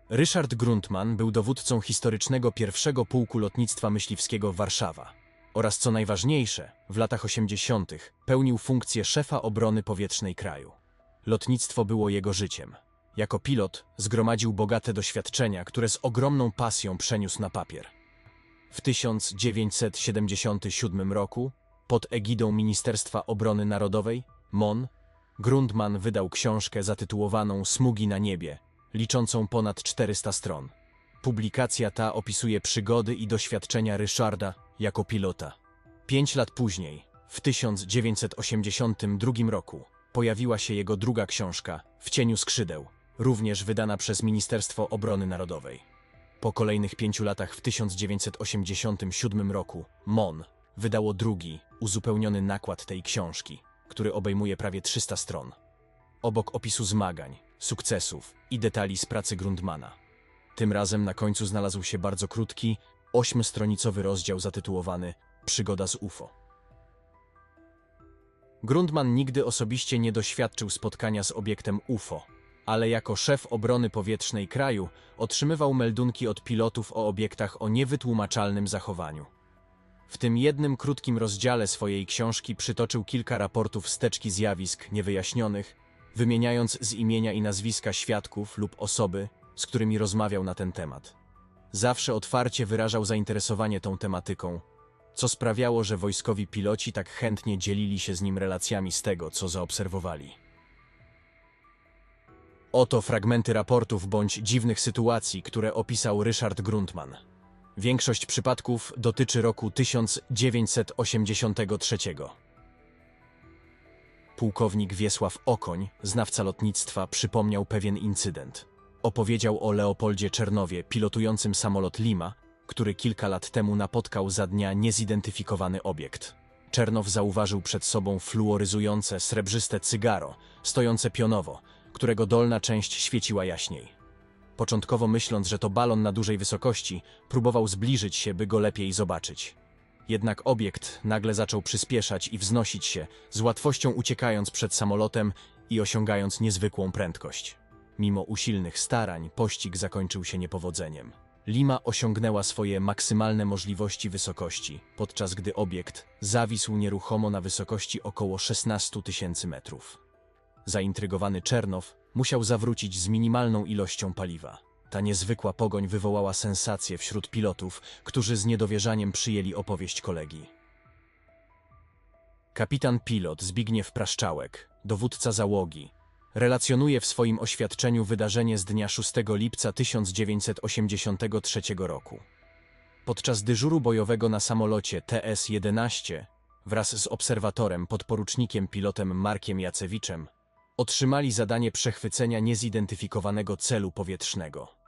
Ryszard Grundmann był dowódcą historycznego pierwszego pułku lotnictwa myśliwskiego Warszawa oraz, co najważniejsze, w latach 80. pełnił funkcję szefa obrony powietrznej kraju. Lotnictwo było jego życiem. Jako pilot zgromadził bogate doświadczenia, które z ogromną pasją przeniósł na papier. W 1977 roku, pod egidą Ministerstwa Obrony Narodowej, MON, Grundmann wydał książkę zatytułowaną Smugi na niebie, liczącą ponad 400 stron. Publikacja ta opisuje przygody i doświadczenia Ryszarda jako pilota. 5 lat później, w 1982 roku, pojawiła się jego druga książka W cieniu skrzydeł, również wydana przez Ministerstwo Obrony Narodowej. Po kolejnych 5 latach w 1987 roku MON wydało drugi, uzupełniony nakład tej książki, który obejmuje prawie 300 stron. Obok opisu zmagań, sukcesów i detali z pracy Grundmana. Tym razem na końcu znalazł się bardzo krótki, 8-stronicowy rozdział zatytułowany Przygoda z UFO. Grundmann nigdy osobiście nie doświadczył spotkania z obiektem UFO, ale jako szef obrony powietrznej kraju otrzymywał meldunki od pilotów o obiektach o niewytłumaczalnym zachowaniu. W tym jednym krótkim rozdziale swojej książki przytoczył kilka raportów z teczki zjawisk niewyjaśnionych, wymieniając z imienia i nazwiska świadków lub osoby, z którymi rozmawiał na ten temat. Zawsze otwarcie wyrażał zainteresowanie tą tematyką, co sprawiało, że wojskowi piloci tak chętnie dzielili się z nim relacjami z tego, co zaobserwowali. Oto fragmenty raportów bądź dziwnych sytuacji, które opisał Ryszard Grundmann. Większość przypadków dotyczy roku 1983. Pułkownik Wiesław Okoń, znawca lotnictwa, przypomniał pewien incydent. Opowiedział o Leopoldzie Czernowie, pilotującym samolot Lima, który kilka lat temu napotkał za dnia niezidentyfikowany obiekt. Czernow zauważył przed sobą fluoryzujące, srebrzyste cygaro, stojące pionowo, którego dolna część świeciła jaśniej. Początkowo myśląc, że to balon na dużej wysokości, próbował zbliżyć się, by go lepiej zobaczyć. Jednak obiekt nagle zaczął przyspieszać i wznosić się, z łatwością uciekając przed samolotem i osiągając niezwykłą prędkość. Mimo usilnych starań, pościg zakończył się niepowodzeniem. Lima osiągnęła swoje maksymalne możliwości wysokości, podczas gdy obiekt zawisł nieruchomo na wysokości około 16 000 metrów. Zaintrygowany Czernow musiał zawrócić z minimalną ilością paliwa. Ta niezwykła pogoń wywołała sensację wśród pilotów, którzy z niedowierzaniem przyjęli opowieść kolegi. Kapitan pilot Zbigniew Praszczałek, dowódca załogi, relacjonuje w swoim oświadczeniu wydarzenie z dnia 6 lipca 1983 roku. Podczas dyżuru bojowego na samolocie TS-11 wraz z obserwatorem podporucznikiem pilotem Markiem Jacewiczem otrzymali zadanie przechwycenia niezidentyfikowanego celu powietrznego.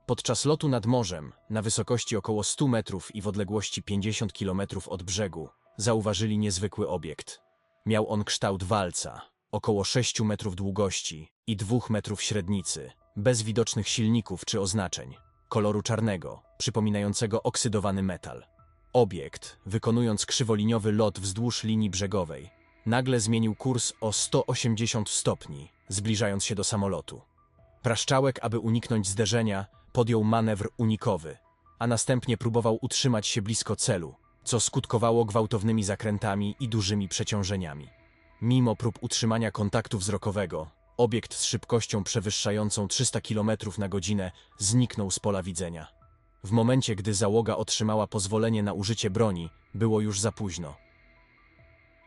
Podczas lotu nad morzem, na wysokości około 100 metrów i w odległości 50 km od brzegu, zauważyli niezwykły obiekt. Miał on kształt walca, około 6 metrów długości i 2 metrów średnicy, bez widocznych silników czy oznaczeń, koloru czarnego, przypominającego oksydowany metal. Obiekt, wykonując krzywoliniowy lot wzdłuż linii brzegowej, nagle zmienił kurs o 180 stopni, zbliżając się do samolotu. Praszczałek, aby uniknąć zderzenia, podjął manewr unikowy, a następnie próbował utrzymać się blisko celu, co skutkowało gwałtownymi zakrętami i dużymi przeciążeniami. Mimo prób utrzymania kontaktu wzrokowego, obiekt z szybkością przewyższającą 300 km na godzinę zniknął z pola widzenia. W momencie, gdy załoga otrzymała pozwolenie na użycie broni, było już za późno.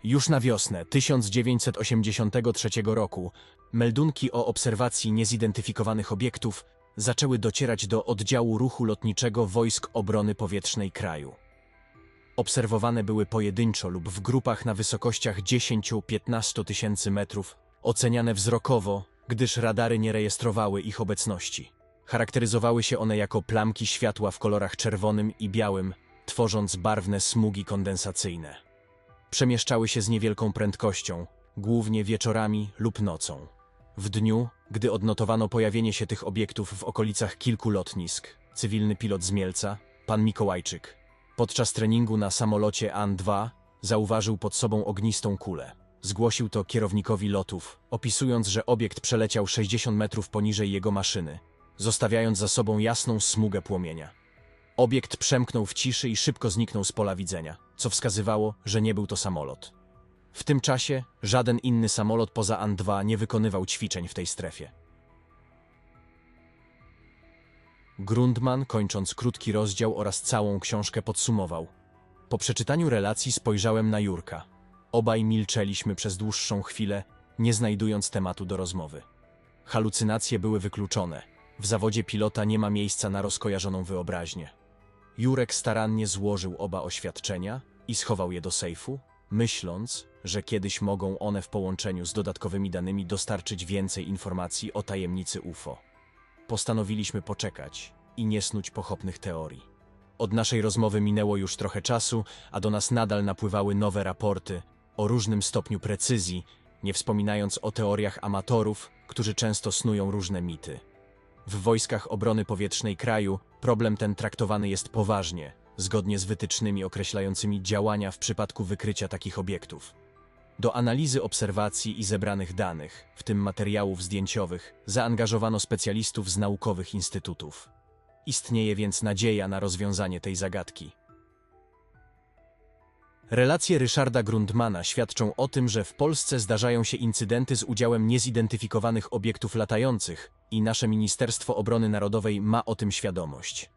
Już na wiosnę 1983 roku meldunki o obserwacji niezidentyfikowanych obiektów zaczęły docierać do oddziału ruchu lotniczego Wojsk Obrony Powietrznej kraju. Obserwowane były pojedynczo lub w grupach na wysokościach 10–15 tysięcy metrów, oceniane wzrokowo, gdyż radary nie rejestrowały ich obecności. Charakteryzowały się one jako plamki światła w kolorach czerwonym i białym, tworząc barwne smugi kondensacyjne. Przemieszczały się z niewielką prędkością, głównie wieczorami lub nocą. W dniu, gdy odnotowano pojawienie się tych obiektów w okolicach kilku lotnisk, cywilny pilot z Mielca, pan Mikołajczyk, podczas treningu na samolocie An-2 zauważył pod sobą ognistą kulę. Zgłosił to kierownikowi lotów, opisując, że obiekt przeleciał 60 metrów poniżej jego maszyny, zostawiając za sobą jasną smugę płomienia. Obiekt przemknął w ciszy i szybko zniknął z pola widzenia, co wskazywało, że nie był to samolot. W tym czasie żaden inny samolot poza An-2 nie wykonywał ćwiczeń w tej strefie. Grundmann, kończąc krótki rozdział oraz całą książkę, podsumował. Po przeczytaniu relacji spojrzałem na Jurka. Obaj milczeliśmy przez dłuższą chwilę, nie znajdując tematu do rozmowy. Halucynacje były wykluczone. W zawodzie pilota nie ma miejsca na rozkojarzoną wyobraźnię. Jurek starannie złożył oba oświadczenia i schował je do sejfu, myśląc, że kiedyś mogą one w połączeniu z dodatkowymi danymi dostarczyć więcej informacji o tajemnicy UFO. Postanowiliśmy poczekać i nie snuć pochopnych teorii. Od naszej rozmowy minęło już trochę czasu, a do nas nadal napływały nowe raporty o różnym stopniu precyzji, nie wspominając o teoriach amatorów, którzy często snują różne mity. W wojskach obrony powietrznej kraju problem ten traktowany jest poważnie, zgodnie z wytycznymi określającymi działania w przypadku wykrycia takich obiektów. Do analizy obserwacji i zebranych danych, w tym materiałów zdjęciowych, zaangażowano specjalistów z naukowych instytutów. Istnieje więc nadzieja na rozwiązanie tej zagadki. Relacje Ryszarda Grundmana świadczą o tym, że w Polsce zdarzają się incydenty z udziałem niezidentyfikowanych obiektów latających i nasze Ministerstwo Obrony Narodowej ma o tym świadomość.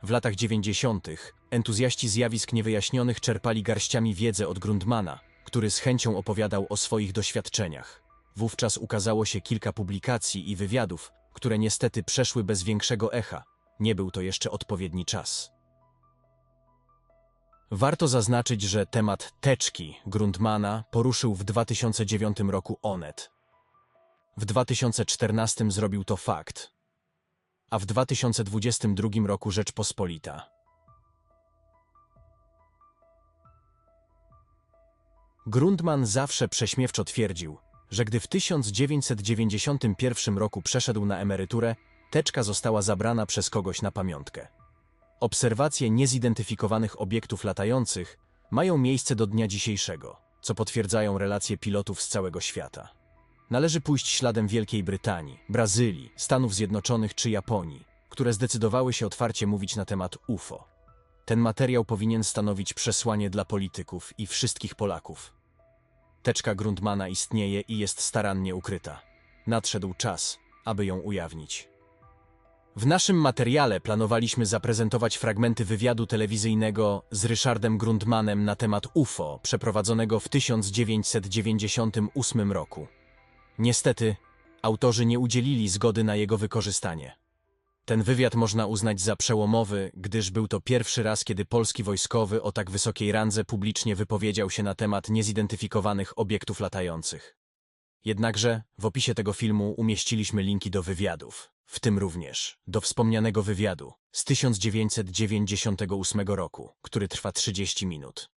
W latach 90. entuzjaści zjawisk niewyjaśnionych czerpali garściami wiedzę od Grundmana, który z chęcią opowiadał o swoich doświadczeniach. Wówczas ukazało się kilka publikacji i wywiadów, które niestety przeszły bez większego echa. Nie był to jeszcze odpowiedni czas. Warto zaznaczyć, że temat teczki Grundmana poruszył w 2009 roku Onet. W 2014 zrobił to Fakt, a w 2022 roku Rzeczpospolita. Grundmann zawsze prześmiewczo twierdził, że gdy w 1991 roku przeszedł na emeryturę, teczka została zabrana przez kogoś na pamiątkę. Obserwacje niezidentyfikowanych obiektów latających mają miejsce do dnia dzisiejszego, co potwierdzają relacje pilotów z całego świata. Należy pójść śladem Wielkiej Brytanii, Brazylii, Stanów Zjednoczonych czy Japonii, które zdecydowały się otwarcie mówić na temat UFO. Ten materiał powinien stanowić przesłanie dla polityków i wszystkich Polaków. Teczka Grundmana istnieje i jest starannie ukryta. Nadszedł czas, aby ją ujawnić. W naszym materiale planowaliśmy zaprezentować fragmenty wywiadu telewizyjnego z Ryszardem Grundmanem na temat UFO przeprowadzonego w 1998 roku. Niestety, autorzy nie udzielili zgody na jego wykorzystanie. Ten wywiad można uznać za przełomowy, gdyż był to pierwszy raz, kiedy polski wojskowy o tak wysokiej randze publicznie wypowiedział się na temat niezidentyfikowanych obiektów latających. Jednakże w opisie tego filmu umieściliśmy linki do wywiadów, w tym również do wspomnianego wywiadu z 1998 roku, który trwa 30 minut.